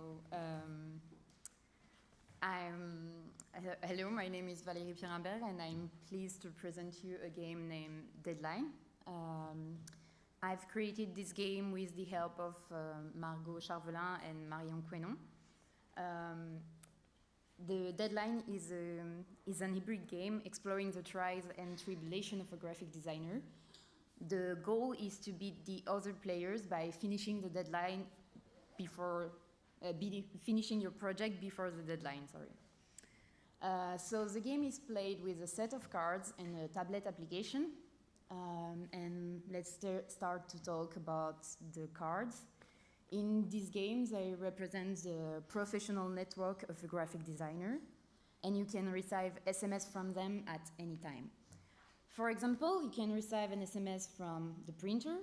So, hello, my name is Valérie Pierrehumbert, and I'm pleased to present you a game named Deadline. I've created this game with the help of Margot Charvelin and Marion Quenon. The Deadline is an hybrid game exploring the trials and tribulations of a graphic designer. The goal is to beat the other players by finishing the deadline before finishing your project before the deadline. Sorry. So the game is played with a set of cards and a tablet application. And let's start to talk about the cards. In these games, they represent the professional network of a graphic designer, and you can receive SMS from them at any time. For example, you can receive an SMS from the printer.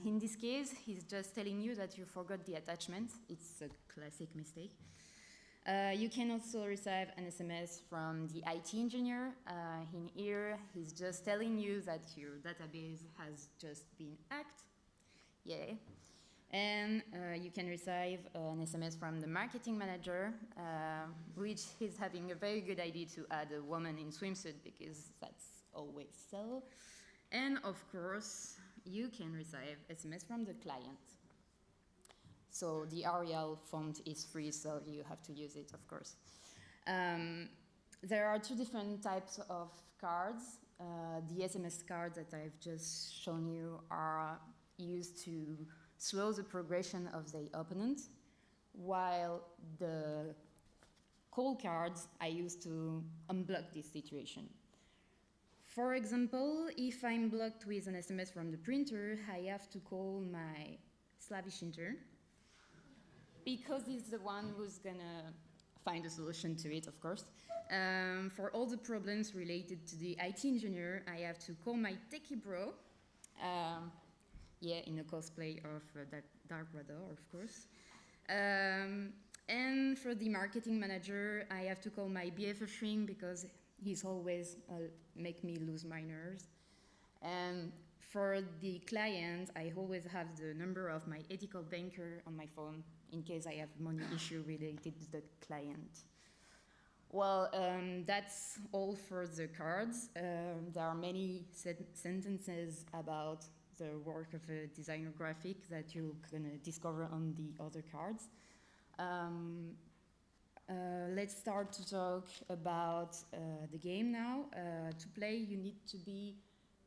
In this case, he's just telling you that you forgot the attachment. It's a classic mistake. You can also receive an SMS from the IT engineer. In here, he's just telling you that your database has just been hacked. Yeah. And you can receive an SMS from the marketing manager, which is having a very good idea to add a woman in swimsuit because that's always so. And of course, you can receive SMS from the client. So the Arial font is free, so you have to use it, of course. There are two different types of cards. The SMS cards that I've just shown you are used to slow the progression of the opponent, while the call cards I use to unblock this situation. For example, if I'm blocked with an SMS from the printer, I have to call my Slavish intern, because he's the one who's gonna find a solution to it, of course. For all the problems related to the IT engineer, I have to call my techie bro, in a cosplay of Dark Radar, of course. And for the marketing manager, I have to call my BFF shrink because he's always make me lose my nerves. And for the client, I always have the number of my ethical banker on my phone in case I have money issue related to the client. Well, that's all for the cards. There are many sentences about the work of a designer graphic that you're gonna discover on the other cards. Let's start to talk about the game now. To play, you need to be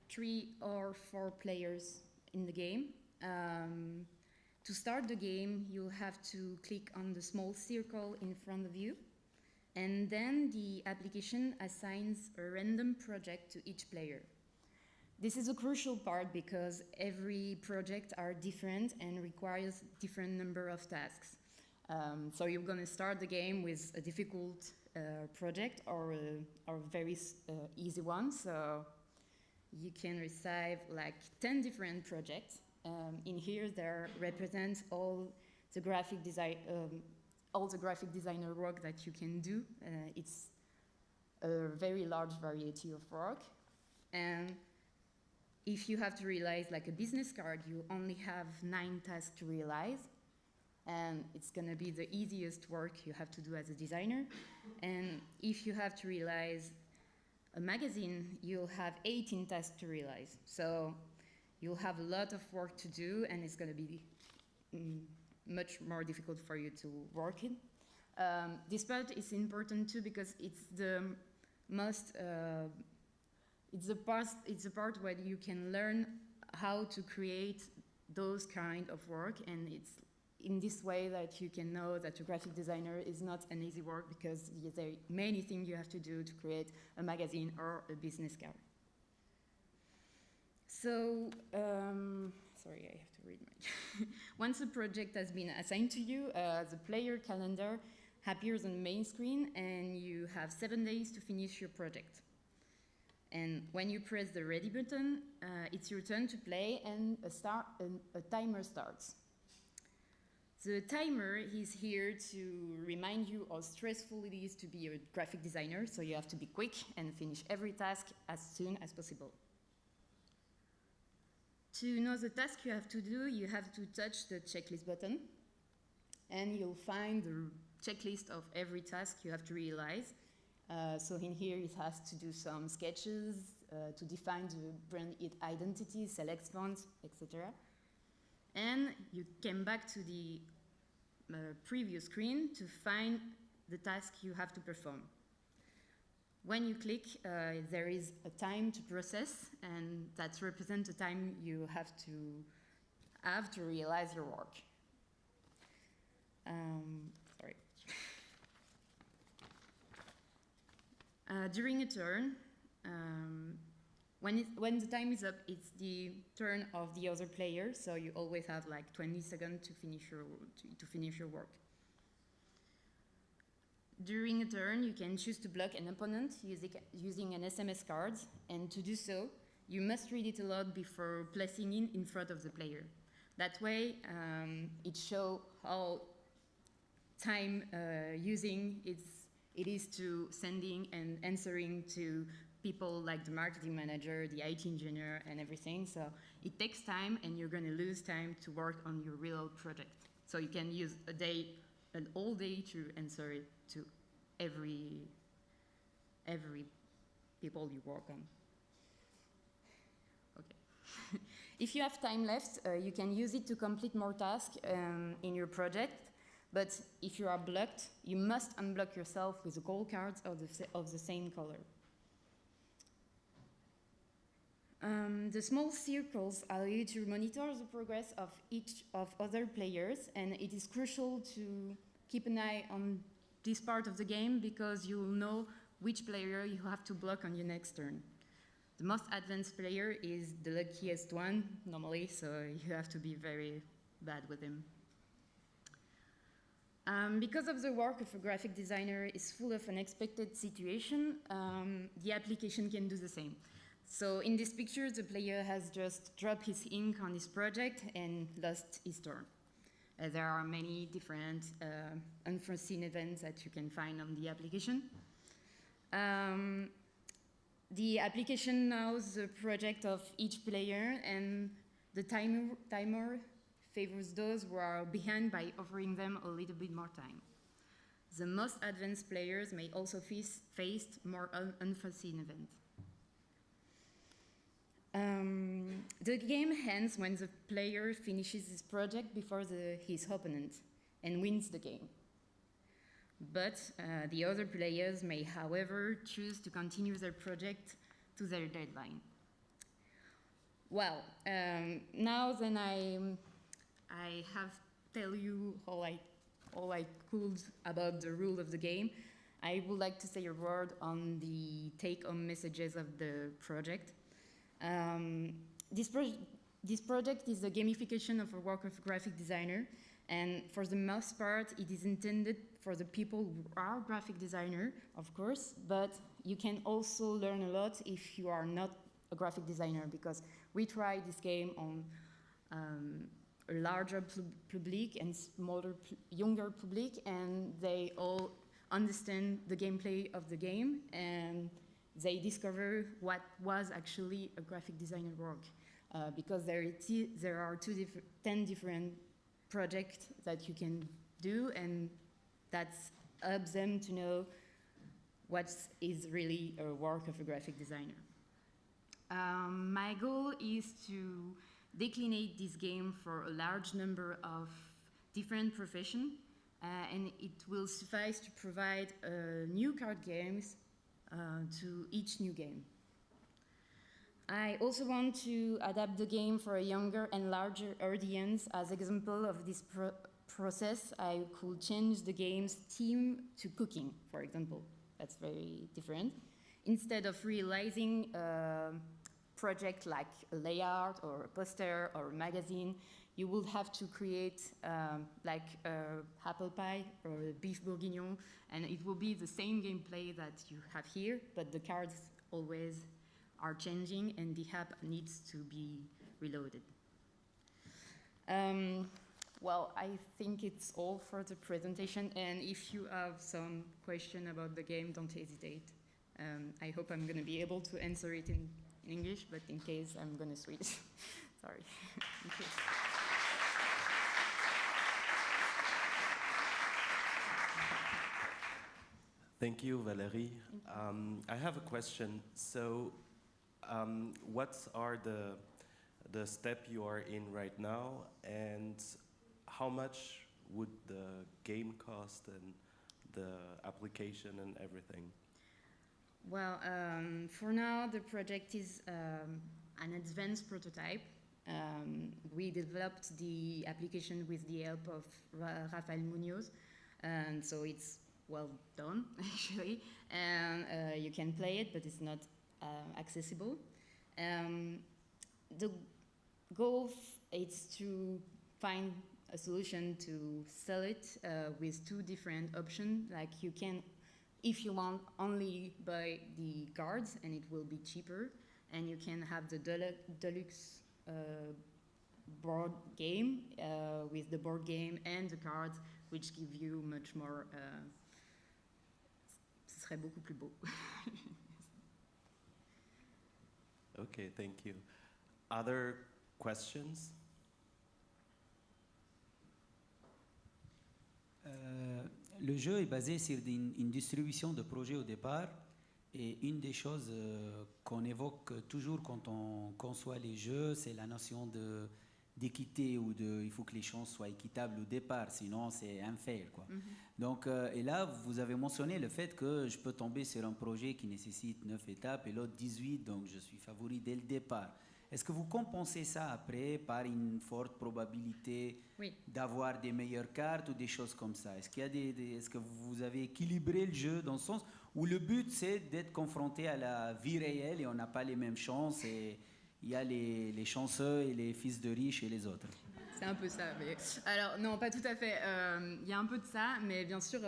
3 or 4 players in the game. To start the game, you'll have to click on the small circle in front of you, and then the application assigns a random project to each player. This is a crucial part because every project are different and requires different number of tasks. So you're going to start the game with a difficult project or a very easy one. So you can receive like 10 different projects. In here, there represents all the graphic designer work that you can do. It's a very large variety of work. And if you have to realize like a business card, you only have 9 tasks to realize. And it's going to be the easiest work you have to do as a designer. And if you have to realize a magazine, you'll have 18 tasks to realize. So you'll have a lot of work to do, and it's going to be much more difficult for you to work in. This part is important too because it's the most it's the part where you can learn how to create those kind of work, and it's in this way that you can know that a graphic designer is not an easy work because there are many things you have to do to create a magazine or a business card. So, sorry, I have to read my... Once a project has been assigned to you, the player calendar appears on the main screen, and you have 7 days to finish your project. And when you press the ready button, it's your turn to play, and a timer starts. The timer is here to remind you how stressful it is to be a graphic designer, so you have to be quick and finish every task as soon as possible. To know the task you have to do, you have to touch the checklist button. and you'll find the checklist of every task you have to realize. So in here it has to do some sketches, to define the brand identity, select fonts, etc. And you came back to the previous screen to find the task you have to perform. When you click, there is a time to process, and that represents the time you have to realize your work. Sorry. During a turn, when the time is up, it's the turn of the other player, so you always have like 20 seconds to finish your work. During a turn, you can choose to block an opponent using an SMS card, and to do so, you must read it aloud before placing it in front of the player. That way, it shows how time using it is to sending and answering to people like the marketing manager, the IT engineer, and everything. So it takes time, and you're going to lose time to work on your real project. So you can use an all day to answer it to every people you work on. Okay. If you have time left, you can use it to complete more tasks in your project. But if you are blocked, you must unblock yourself with the gold cards of the same color. The small circles allow you to monitor the progress of each of other players, and it is crucial to keep an eye on this part of the game because you'll know which player you have to block on your next turn. The most advanced player is the luckiest one, normally, so you have to be very bad with him. Because of the work of a graphic designer is full of unexpected situations, the application can do the same. So in this picture, the player has just dropped his ink on his project and lost his turn. There are many different unforeseen events that you can find on the application. The application knows the project of each player, and the timer favors those who are behind by offering them a little bit more time. The most advanced players may also face more unforeseen events. The game ends when the player finishes his project before his opponent and wins the game. But the other players may, however, choose to continue their project to their deadline. Well, now then I have tell you all I could about the rule of the game. I would like to say a word on the take-home messages of the project. This project is a gamification of a work of a graphic designer, and for the most part, it is intended for the people who are graphic designer, of course, but you can also learn a lot if you are not a graphic designer, because we tried this game on a larger public and smaller, younger public, and they all understand the gameplay of the game, and they discover what was actually a graphic designer work, because there are 10 different projects that you can do, and that helps them to know what is really a work of a graphic designer. My goal is to declinate this game for a large number of different professions, and it will suffice to provide new card games to each new game. I also want to adapt the game for a younger and larger audience. As example of this process, I could change the game's theme to cooking, for example. That's very different. Instead of realizing a project like a layout or a poster or a magazine, you would have to create like apple pie or a beef bourguignon, and it will be the same gameplay that you have here, but the cards always are changing and the app needs to be reloaded. Well, I think it's all for the presentation, and if you have some question about the game, don't hesitate. I hope I'm going to be able to answer it in English, but in case, I'm going to switch. Sorry. Thank you, Valérie. I have a question. So, what are the step you are in right now, and how much would the game cost and the application and everything? Well, for now, the project is an advanced prototype. We developed the application with the help of Rafael Munoz, and so it's well done, actually. And you can play it, but it's not accessible. The goal is to find a solution to sell it with two different options. Like you can, if you want, only buy the cards and it will be cheaper, and you can have the deluxe board game with the board game and the cards, which give you much more. Ce serait beaucoup plus beau. Okay, thank you. Other questions? Le jeu est basé sur une distribution de projets au départ, et une des choses qu'on évoque toujours quand on conçoit les jeux, c'est la notion d'équité, ou il faut que les chances soient équitables au départ, sinon c'est unfair, quoi. Donc, et là, vous avez mentionné le fait que je peux tomber sur un projet qui nécessite 9 étapes et l'autre 18, donc je suis favori dès le départ. Est-ce que vous compensez ça après par une forte probabilité d'avoir des meilleures cartes ou des choses comme ça? Est-ce qu'il y a est-ce que vous avez équilibré le jeu dans ce sens où le but c'est d'être confronté à la vie réelle et on n'a pas les mêmes chances et il y a les chanceux et les fils de riches et les autres? C'est un peu ça. Mais... Alors, non, pas tout à fait. Il y a un peu de ça, mais bien sûr,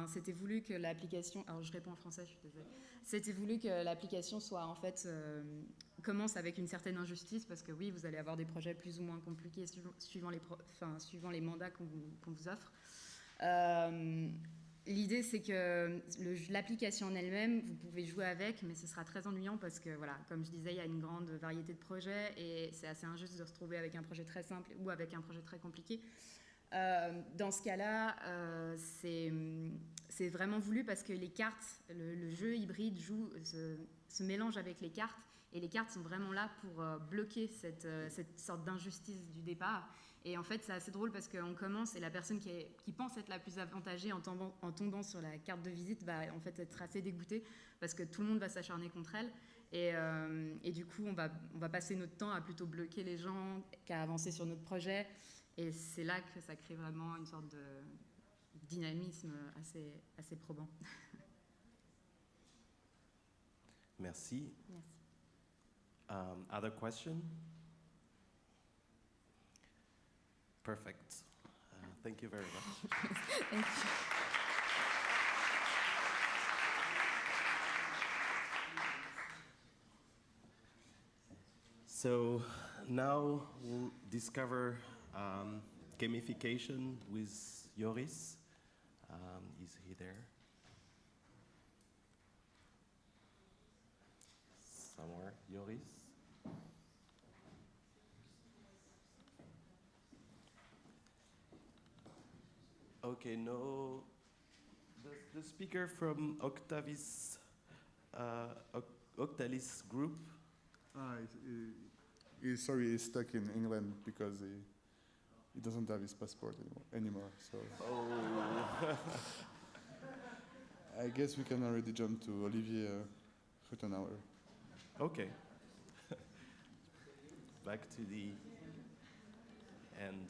c'était voulu que l'application... Alors, je réponds en français, je suis désolée. C'était voulu que l'application soit, en fait, commence avec une certaine injustice, parce que oui, vous allez avoir des projets plus ou moins compliqués suivant les mandats qu'on vous offre. L'idée, c'est que l'application en elle-même, vous pouvez jouer avec, mais ce sera très ennuyant parce que, voilà, comme je disais, il y a une grande variété de projets et c'est assez injuste de se retrouver avec un projet très simple ou avec un projet très compliqué. Dans ce cas-là, c'est vraiment voulu parce que les cartes, le jeu hybride se mélange avec les cartes, et les cartes sont vraiment là pour bloquer cette sorte d'injustice du départ. Et en fait, c'est assez drôle parce qu'on commence et la personne qui pense être la plus avantagée en tombant sur la carte de visite va en fait être assez dégoûtée parce que tout le monde va s'acharner contre elle. Et du coup, on va passer notre temps à plutôt bloquer les gens qu'à avancer sur notre projet. Et c'est là que ça crée vraiment une sorte de dynamisme assez probant. Merci. Merci. Other question? Perfect. Thank you very much. Thank you. So now we'll discover gamification with Joris. Is he there? Somewhere, Joris? Okay, no. The speaker from Octavis group. He's stuck in England because he doesn't have his passport anymore. So I guess we can already jump to Olivier Ruttenauer. Okay. Back to the end.